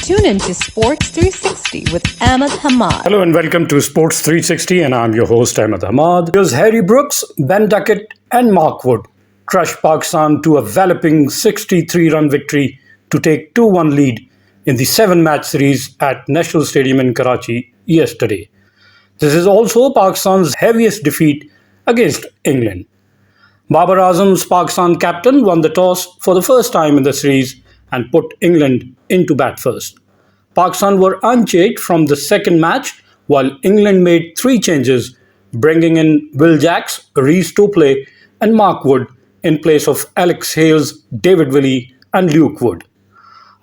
Tune in to Sports 360 with Ahmed Hamad. Hello and welcome to Sports 360, and I'm your host Ahmed Hamad. Here's Harry Brooks, Ben Duckett and Mark Wood crushed Pakistan to a walloping 63-run victory to take 2-1 lead in the 7-match series at National Stadium in Karachi yesterday. This is also Pakistan's heaviest defeat against England. Babar Azam's Pakistan captain won the toss for the first time in the series and put England into bat first. Pakistan were unchanged from the second match, while England made 3 changes, bringing in Will Jacks, Reece Topley and Mark Wood in place of Alex Hales, David Willey and Luke Wood.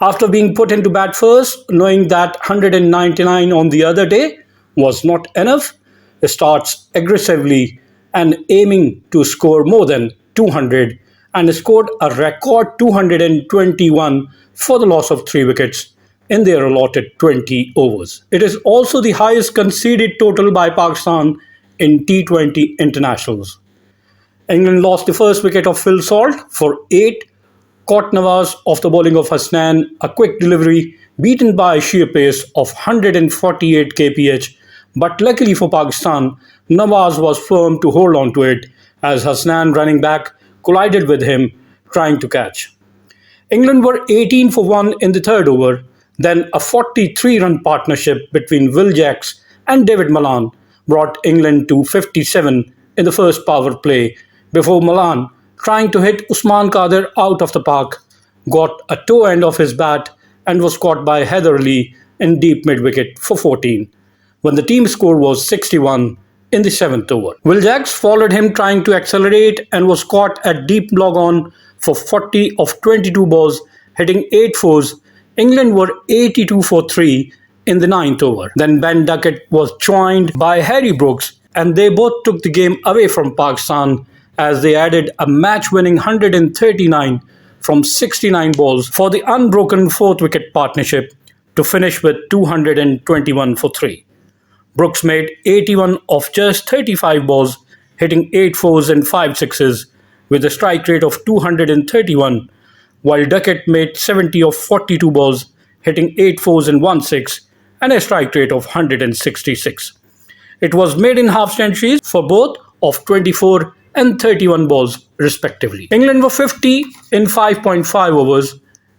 After being put into bat first, knowing that 199 on the other day was not enough, they starts aggressively and aiming to score more than 200 and scored a record 221 for the loss of 3 wickets in their allotted 20 overs. It is also the highest conceded total by Pakistan in T20 internationals. England lost the first wicket of Phil Salt for 8, caught Nawaz off the bowling of Hasnan, a quick delivery beaten by sheer pace of 148 kph, but luckily for Pakistan, Nawaz was firm to hold on to it as Hasnan, running back, collided with him trying to catch. England were 18 for 1 in the third over, then a 43-run partnership between Will Jacks and David Malan brought England to 57 in the first power play before Malan, trying to hit Usman Khader out of the park, got a toe end of his bat and was caught by Heather Ali in deep mid-wicket for 14, when the team score was 61 in the 7th over. Will Jacks followed him trying to accelerate and was caught at deep log on for 40 of 22 balls, hitting 8 fours. England were 82 for 3 in the 9th over. Then Ben Duckett was joined by Harry Brooks and they both took the game away from Pakistan as they added a match-winning 139 from 69 balls for the unbroken 4th wicket partnership to finish with 221 for 3. Brooks made 81 of just 35 balls, hitting 8 fours and 5 sixes with a strike rate of 231, while Duckett made 70 of 42 balls, hitting 8 fours and 1 6 and a strike rate of 166. It was made in half centuries for both of 24 and 31 balls respectively. England were 50 in 5.5 overs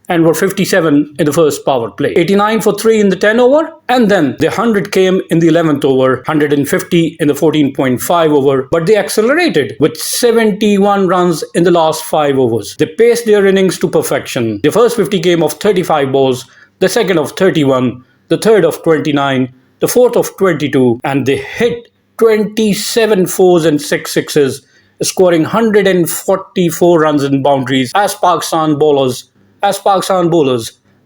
and were 57 in the first power play. 89 for 3 in the 10 over, and then the 100 came in the 11th over, 150 in the 14.5 over, but they accelerated with 71 runs in the last 5 overs. They paced their innings to perfection. The first 50 came of 35 balls, the second of 31, the third of 29, the fourth of 22, and they hit 27 fours and 6 sixes, scoring 144 runs in boundaries as Pakistan bowlers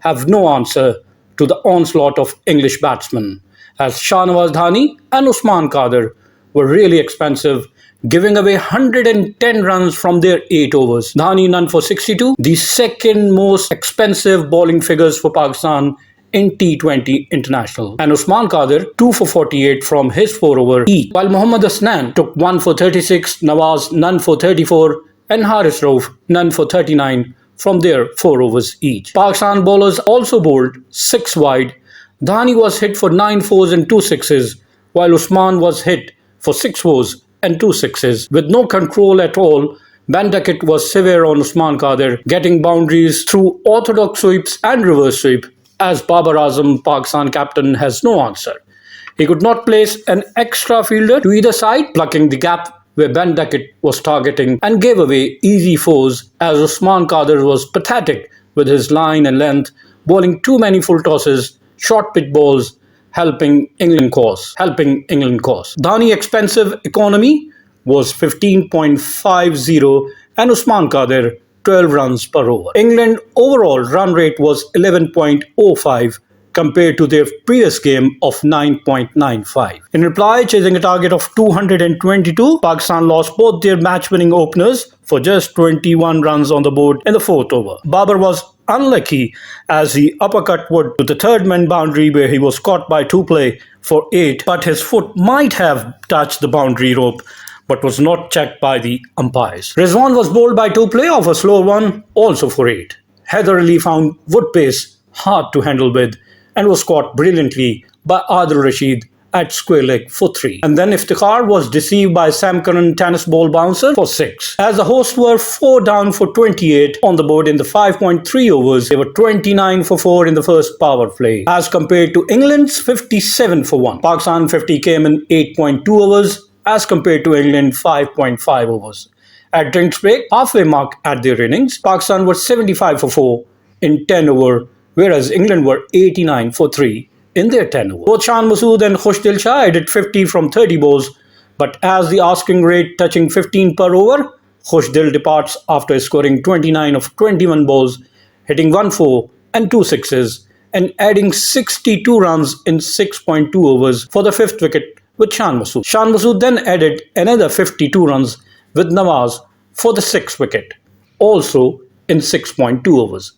have no answer to the onslaught of English batsmen, as Shahnawaz Dhani and Usman Khader were really expensive, giving away 110 runs from their 8 overs. Dhani none for 62, the second most expensive bowling figures for Pakistan in T20 International, and Usman Khader 2 for 48 from his 4 over each, while Mohammad Hasnan took 1 for 36, Nawaz none for 34 and Haris Rauf none for 39 from their 4 overs each. Pakistan bowlers also bowled 6 wide. Dhani was hit for 9 fours and 2 sixes, while Usman was hit for 6 fours and 2 sixes. With no control at all, Ben Duckett was severe on Usman Khader, getting boundaries through orthodox sweeps and reverse sweep, as Babar Azam, Pakistan captain, has no answer. He could not place an extra fielder to either side, plucking the gap where Ben Duckett was targeting, and gave away easy fours as Usman Khader was pathetic with his line and length, bowling too many full tosses, short pitch balls, helping England course. Dhani expensive economy was 15.50 and Usman Khader 12 runs per over. England overall run rate was 11.05 compared to their previous game of 9.95. In reply, chasing a target of 222, Pakistan lost both their match-winning openers for just 21 runs on the board in the 4th over. Babar was unlucky as he uppercut Wood to the 3rd man boundary where he was caught by Topley for 8, but his foot might have touched the boundary rope but was not checked by the umpires. Rizwan was bowled by Topley off a slow one, also for 8. Heather Ali found Wood pace hard to handle with and was caught brilliantly by Adil Rashid at square leg for 3. And then Iftikhar was deceived by Sam Curran tennis ball bouncer for 6. As the hosts were 4 down for 28 on the board in the 5.3 overs, they were 29 for 4 in the first power play, as compared to England's 57 for 1. Pakistan 50 came in 8.2 overs, as compared to England 5.5 overs. At drinks break, halfway mark at their innings, Pakistan were 75 for 4 in 10 over, whereas England were 89 for 3 in their 10 overs. Both Shan Masood and Khushdil Shah added 50 from 30 balls, but as the asking rate touching 15 per over, Khushdil departs after scoring 29 of 21 balls, hitting 1 4 and 2 sixes, and adding 62 runs in 6.2 overs for the 5th wicket with Shan Masood. Shan Masood then added another 52 runs with Nawaz for the 6th wicket, also in 6.2 overs.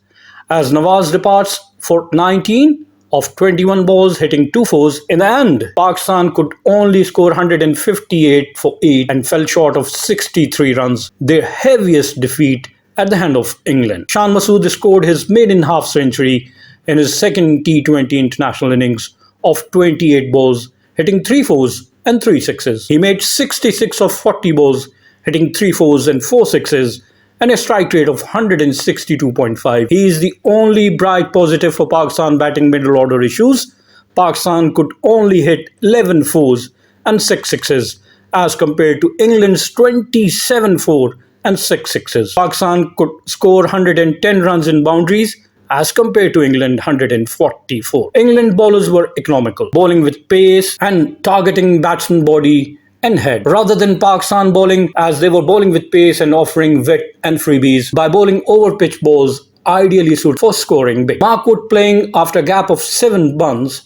As Nawaz departs for 19 of 21 balls, hitting 2 fours, in the end, Pakistan could only score 158 for 8 and fell short of 63 runs, their heaviest defeat at the hand of England. Shan Masood scored his maiden half-century in his second T20 international innings of 28 balls, hitting 3 fours and 3 sixes. He made 66 of 40 balls, hitting 3 fours and 4 sixes, and a strike rate of 162.5. He is the only bright positive for Pakistan batting middle order issues. Pakistan could only hit 11 fours and 6 sixes, as compared to England's 27 4 and 6 sixes. Pakistan could score 110 runs in boundaries, as compared to England 144. England bowlers were economical, bowling with pace and targeting batsman body and head, rather than Pakistan bowling, as they were bowling with pace and offering wit and freebies by bowling over pitch balls ideally suited for scoring big. Mark Wood playing after a gap of 7 months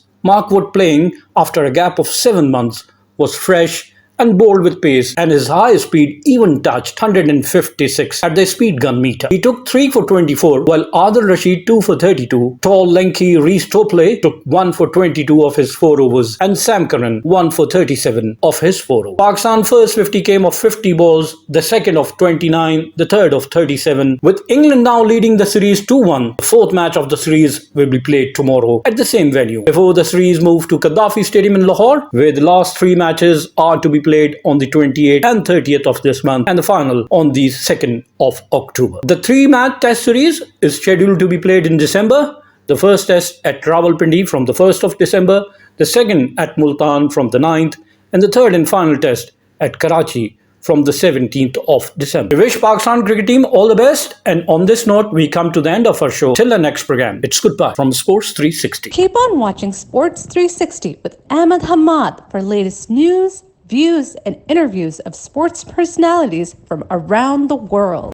was fresh and bowled with pace, and his high speed even touched 156 at the speed gun meter. He took 3 for 24, while Adil Rashid 2 for 32. Tall, lanky Reece Topley took 1 for 22 of his 4 overs, and Sam Curran 1 for 37 of his 4 overs. Pakistan first 50 came of 50 balls, the second of 29, the third of 37, with England now leading the series 2-1. The 4th match of the series will be played tomorrow at the same venue, before the series moved to Gaddafi Stadium in Lahore, where the last 3 matches are to be played on the 28th and 30th of this month, and the final on the 2nd of October. The 3-match test series is scheduled to be played in December. The first test at Rawalpindi from the 1st of December, the second at Multan from the 9th, and the third and final test at Karachi from the 17th of December. We wish Pakistan cricket team all the best, and on this note, we come to the end of our show. Till the next program, it's goodbye from Sports 360. Keep on watching Sports 360 with Ahmed Hamad for latest news, views, and interviews of sports personalities from around the world.